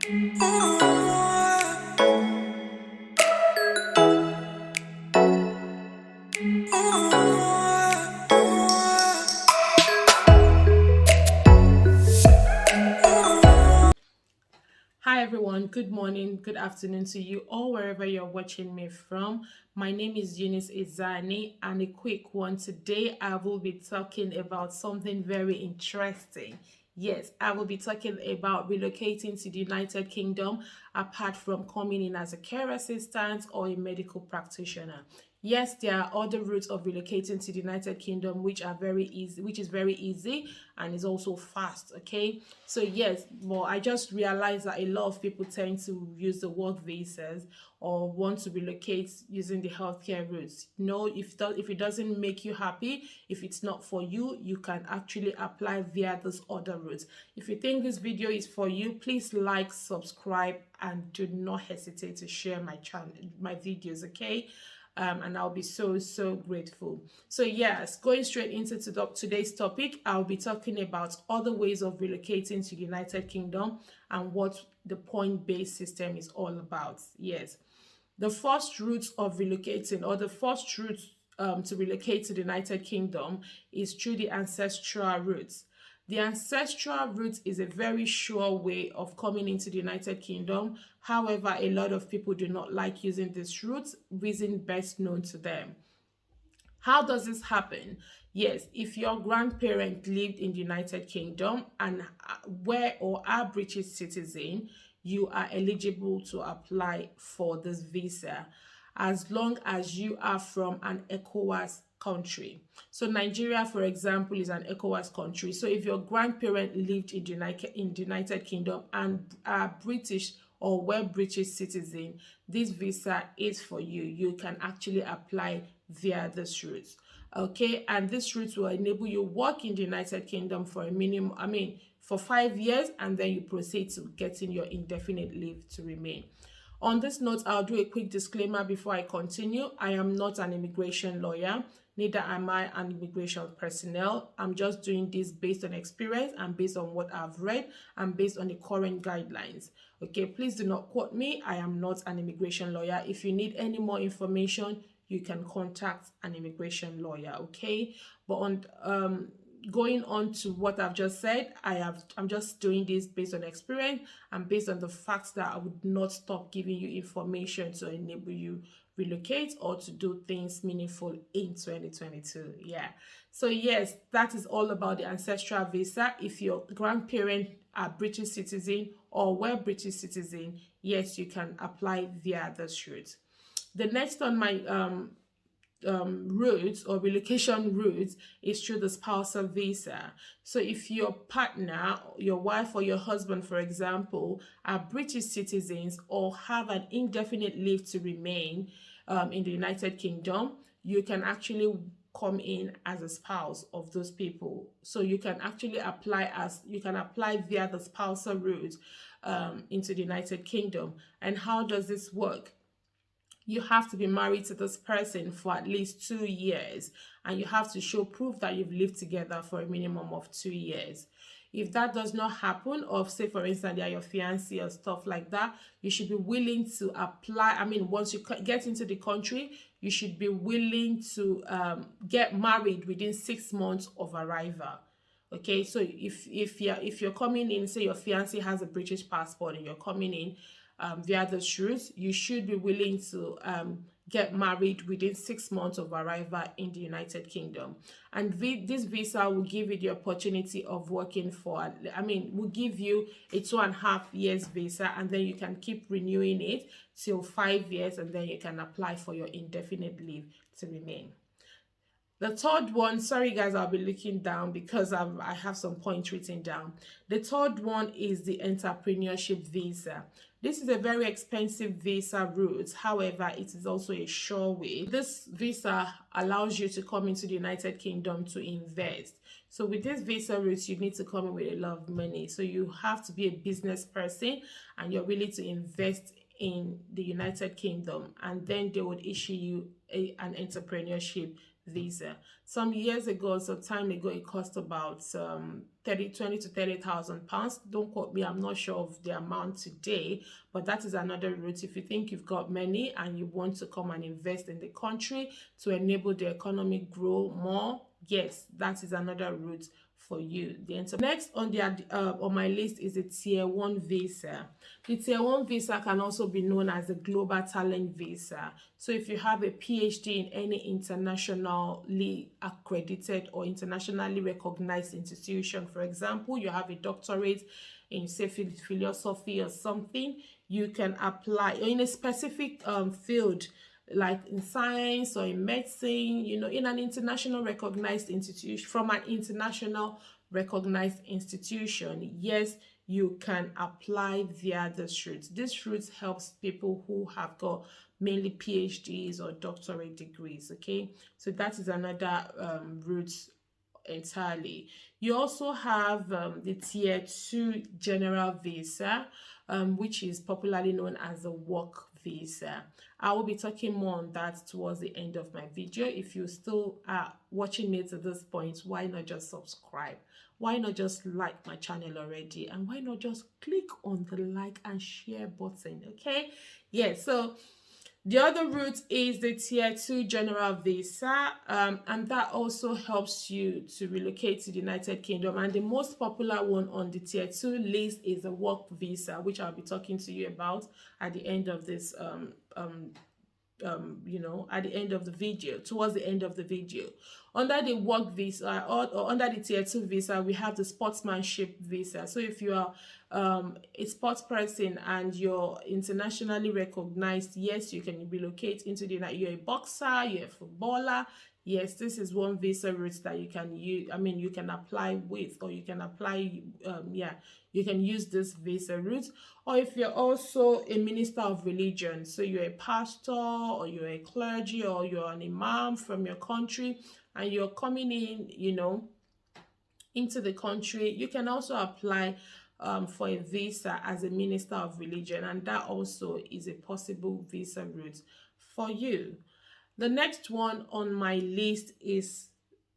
Hi everyone, good morning, good afternoon to you all wherever you're watching me from. My name is Eunice Izani, and a quick one today. I will be talking about something very interesting. Yes, I will be talking about relocating to the United Kingdom apart from coming in as a care assistant or a medical practitioner. Yes, there are other routes of relocating to the United Kingdom which are very easy, which is very easy and is also fast. Okay, so yes, well, I just realized that a lot of people tend to use the work visas or want to relocate using the healthcare routes. No, if it doesn't make you happy, if it's not for you, you can actually apply via those other routes. If you think this video is for you, please like, subscribe, and do not hesitate to share my channel, my videos. Okay, and I'll be so grateful. So yes, going straight into today's topic, I'll be talking about other ways of relocating to the United Kingdom and what the point-based system is all about. Yes, the first route of relocating, or the first route to relocate to the United Kingdom, is through the ancestral route. The ancestral route is a very sure way of coming into the United Kingdom. However, a lot of people do not like using this route, reason best known to them. How does this happen? Yes, if your grandparent lived in the United Kingdom and were or are British citizen, you are eligible to apply for this visa as long as you are from an ECOWAS country. So Nigeria, for example, is an ECOWAS country. So if your grandparent lived in the United Kingdom and are British or were British citizen, this visa is for you. You can actually apply via this route. Okay, and this route will enable you work in the United Kingdom for a minimum, for 5 years, and then you proceed to getting your indefinite leave to remain. On this note, I'll do a quick disclaimer before I continue. I am not an immigration lawyer, neither am I an immigration personnel. I'm just doing this based on experience and based on what I've read and based on the current guidelines. Okay, please do not quote me. I am not an immigration lawyer. If you need any more information, you can contact an immigration lawyer. Okay, but on going on to what I've just said, I'm just doing this based on experience and based on the fact that I would not stop giving you information to enable you relocate or to do things meaningful in 2022. Yeah, so yes, that is all about the ancestral visa. If your grandparents are British citizen or were British citizen, yes, you can apply via this route. The next on my route or relocation route is through the spousal visa. So if your partner, your wife or your husband, for example, are British citizens or have an indefinite leave to remain in the United Kingdom, you can actually come in as a spouse of those people. So you can actually apply via the spousal route into the United Kingdom. And how does this work? You have to be married to this person for at least 2 years, and you have to show proof that you've lived together for a minimum of 2 years. If that does not happen, or say for instance they are your fiancé or stuff like that, you should be willing to apply. Once you get into the country, you should be willing to get married within 6 months of arrival. Okay, so if you're coming in, say your fiancé has a British passport and you're coming in via the route, you should be willing to get married within 6 months of arrival in the United Kingdom. And this visa will give you the opportunity of working for, will give you a 2.5 years visa, and then you can keep renewing it till 5 years, and then you can apply for your indefinite leave to remain. The third one, sorry guys, I'll be looking down because I have some points written down. The third one is the entrepreneurship visa. This is a very expensive visa route. However, it is also a sure way. This visa allows you to come into the United Kingdom to invest. So with this visa route, you need to come in with a lot of money. So you have to be a business person and you're willing to invest in the United Kingdom, and then they would issue you an entrepreneurship visa. Some years ago, some time ago, it cost about 20 to 30,000 pounds. Don't quote me, I'm not sure of the amount today, but that is another route. If you think you've got money and you want to come and invest in the country to enable the economy grow more, yes, that is another route for you. Next on my list is a tier 1 visa. The tier 1 visa can also be known as the global talent visa. So if you have a PhD in any internationally accredited or internationally recognized institution, for example, you have a doctorate in, say, philosophy or something, you can apply in a specific field, like in science or in medicine, in an international recognized institution, from an international recognized institution. Yes, you can apply via this route. This route helps people who have got mainly PhDs or doctorate degrees. Okay, so that is another route entirely. You also have the tier 2 general visa, which is popularly known as the work visa. I will be talking more on that towards the end of my video. If you still are watching me to this point, why not just subscribe? Why not just like my channel already? And why not just click on the like and share button? Okay, yeah, so the other route is the tier 2 general visa, and that also helps you to relocate to the United Kingdom. And the most popular one on the tier 2 list is the work visa, which I'll be talking to you about at the end of this at the end of the video, towards the end of the video. Under the work visa or under the tier 2 visa, we have the sportsmanship visa. So if you are a sports person and you're internationally recognized, yes, you can relocate into the United. You're a boxer, you're a footballer. Yes, this is one visa route that you can use. I mean, you can apply with, or you can apply, you can use this visa route. Or if you're also a minister of religion, so you're a pastor or you're a clergy or you're an imam from your country and you're coming in, into the country, you can also apply for a visa as a minister of religion, and that also is a possible visa route for you. The next one on my list is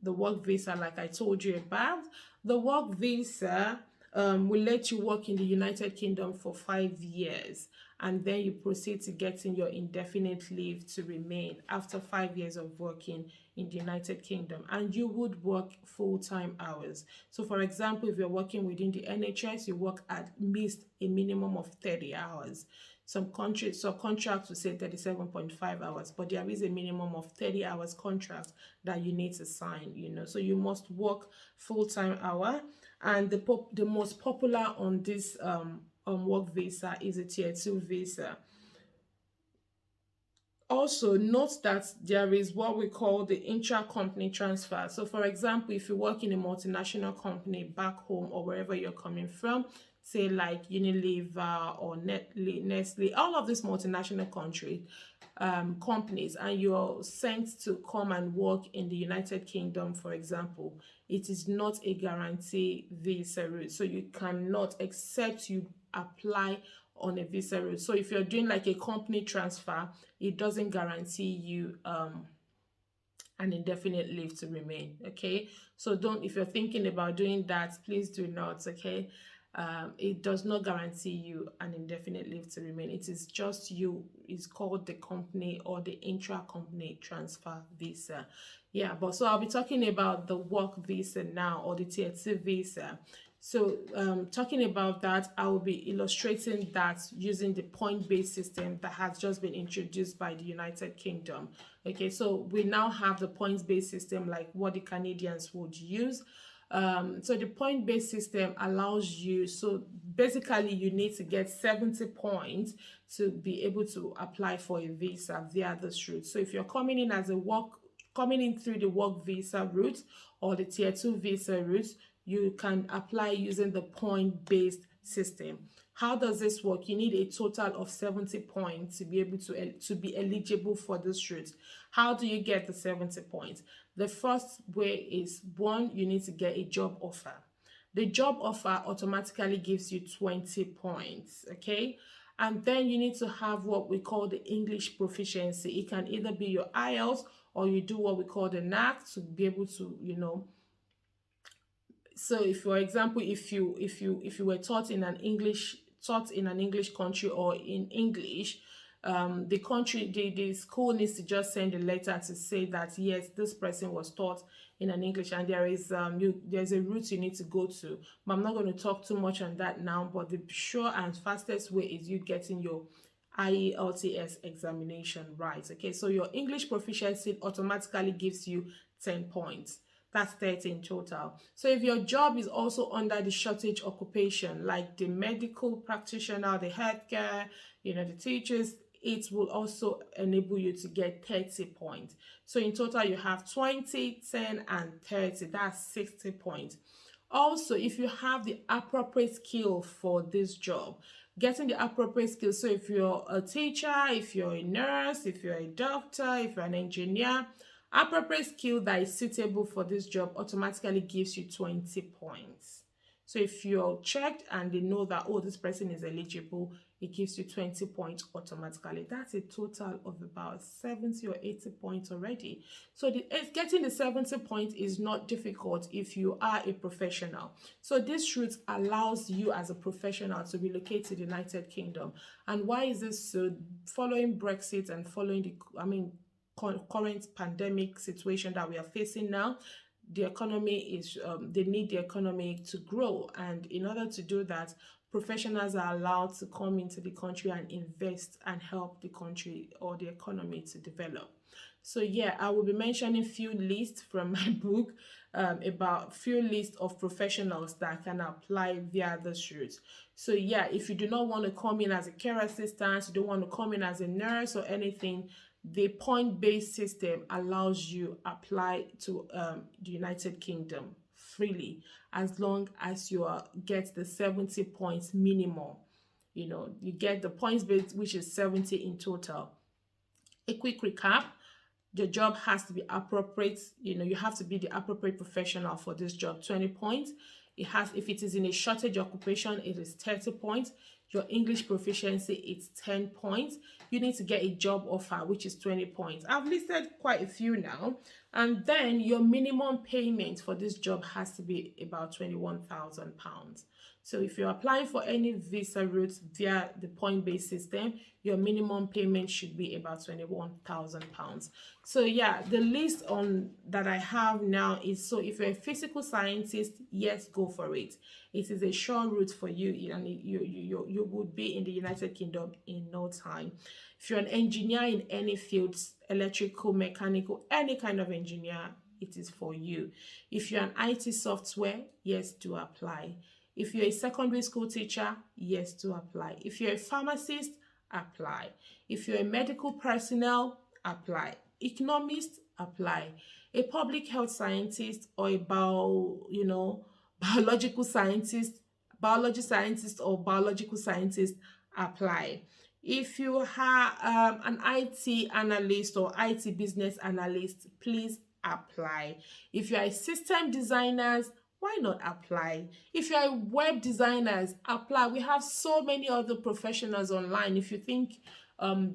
the work visa, like I told you about. The work visa will let you work in the United Kingdom for 5 years, and then you proceed to getting your indefinite leave to remain after 5 years of working in the United Kingdom, and you would work full-time hours. So for example, if you're working within the NHS, you work at least a minimum of 30 hours. Some contracts will say 37.5 hours, but there is a minimum of 30 hours contract that you need to sign, so you must work full-time hour. And the most popular on this work visa is a tier 2 visa. Also, note that there is what we call the intra-company transfer. So for example, if you work in a multinational company back home or wherever you're coming from, say like Unilever or Nestle, all of these multinational companies, and you're sent to come and work in the United Kingdom, for example, it is not a guarantee visa route. So you cannot, except you apply on a visa route. So if you're doing like a company transfer, it doesn't guarantee you an indefinite leave to remain. Okay, so if you're thinking about doing that, please do not. Okay, it does not guarantee you an indefinite leave to remain. It is just you. It's called the company or the intra-company transfer visa. Yeah, but so I'll be talking about the work visa now, or the tier 2 visa. So talking about that, I will be illustrating that using the point-based system that has just been introduced by the United Kingdom. Okay, so we now have the points-based system like what the Canadians would use. So the point-based system allows you, so basically you need to get 70 points to be able to apply for a visa via this route. So if you're coming in through the work visa route or the tier 2 visa route, you can apply using the point-based system. How does this work? You need a total of 70 points to be able to be eligible for this route. How do you get the 70 points? The first way is, one, you need to get a job offer. The job offer automatically gives you 20 points, okay? And then you need to have what we call the English proficiency. It can either be your IELTS or you do what we call the NAC to be able to, so if, for example, if you were taught in an English country or in English, the school needs to just send a letter to say that yes, this person was taught in an English, and there's a route you need to go to. But I'm not going to talk too much on that now. But the sure and fastest way is you getting your IELTS examination right. Okay, so your English proficiency automatically gives you 10 points. That's 30 in total. So if your job is also under the shortage occupation, like the medical practitioner, the healthcare, the teachers, it will also enable you to get 30 points. So in total, you have 20, 10, and 30. That's 60 points. Also, if you have the appropriate skill for this job, getting the appropriate skill. So if you're a teacher, if you're a nurse, if you're a doctor, if you're an engineer, appropriate skill that is suitable for this job automatically gives you 20 points. So if you're checked and they know that, oh, this person is eligible, it gives you 20 points automatically. That's a total of about 70 or 80 points already. So getting the 70 points is not difficult if you are a professional. So this route allows you as a professional to relocate to the United Kingdom. And why is this so? Following Brexit and following the, current pandemic situation that we are facing now, the economy is they need the economy to grow, and in order to do that, professionals are allowed to come into the country and invest and help the country or the economy to develop. So yeah, I will be mentioning few lists from my book about few lists of professionals that can apply via this route. So yeah, if you do not want to come in as a care assistant, you don't want to come in as a nurse or anything, the point-based system allows you apply to the United Kingdom freely as long as you get the 70 points minimum. You get the points based, which is 70 in total. A quick recap: the job has to be appropriate. You have to be the appropriate professional for this job. 20 points. If it is in a shortage occupation, it is 30 points. Your English proficiency, it's 10 points. You need to get a job offer, which is 20 points. I've listed quite a few now. And then your minimum payment for this job has to be about £21,000. So if you're applying for any visa route via the point-based system, your minimum payment should be about £21,000. So yeah, the list that I have now is, so if you're a physical scientist, yes, go for it. It is a sure route for you, and you would be in the United Kingdom in no time. If you're an engineer in any fields, electrical, mechanical, any kind of engineer, it is for you. If you're an IT software, yes, do apply. If you're a secondary school teacher, yes, to apply. If you're a pharmacist, apply. If you're a medical personnel, apply. Economist, apply. A public health scientist or a biological scientist, biology scientist or biological scientist, apply. If you are an IT analyst or IT business analyst, please apply. If you are a system designers, why not apply? If you are web designers, apply. We have so many other professionals online. If you think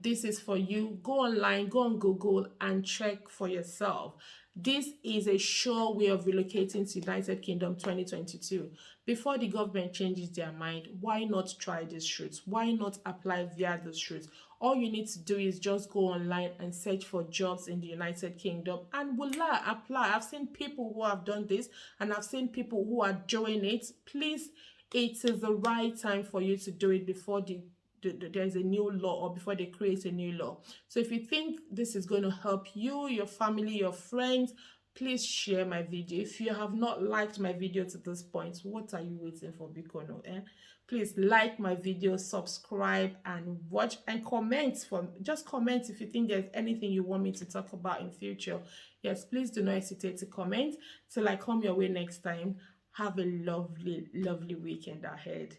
this is for you, go online, go on Google and check for yourself. This is a sure way of relocating to United Kingdom 2022. Before the government changes their mind, why not try this route? Why not apply via this route? All you need to do is just go online and search for jobs in the United Kingdom and voila, apply. I've seen people who have done this and I've seen people who are doing it. Please, it is the right time for you to do it before there's a new law or before they create a new law. So if you think this is going to help you, your family, your friends, please share my video. If you have not liked my video to this point, what are you waiting for, Bikono? Please like my video, subscribe, and watch and comment. Just comment if you think there's anything you want me to talk about in future. Yes, please do not hesitate to comment. Till I come your way next time, have a lovely, lovely weekend ahead.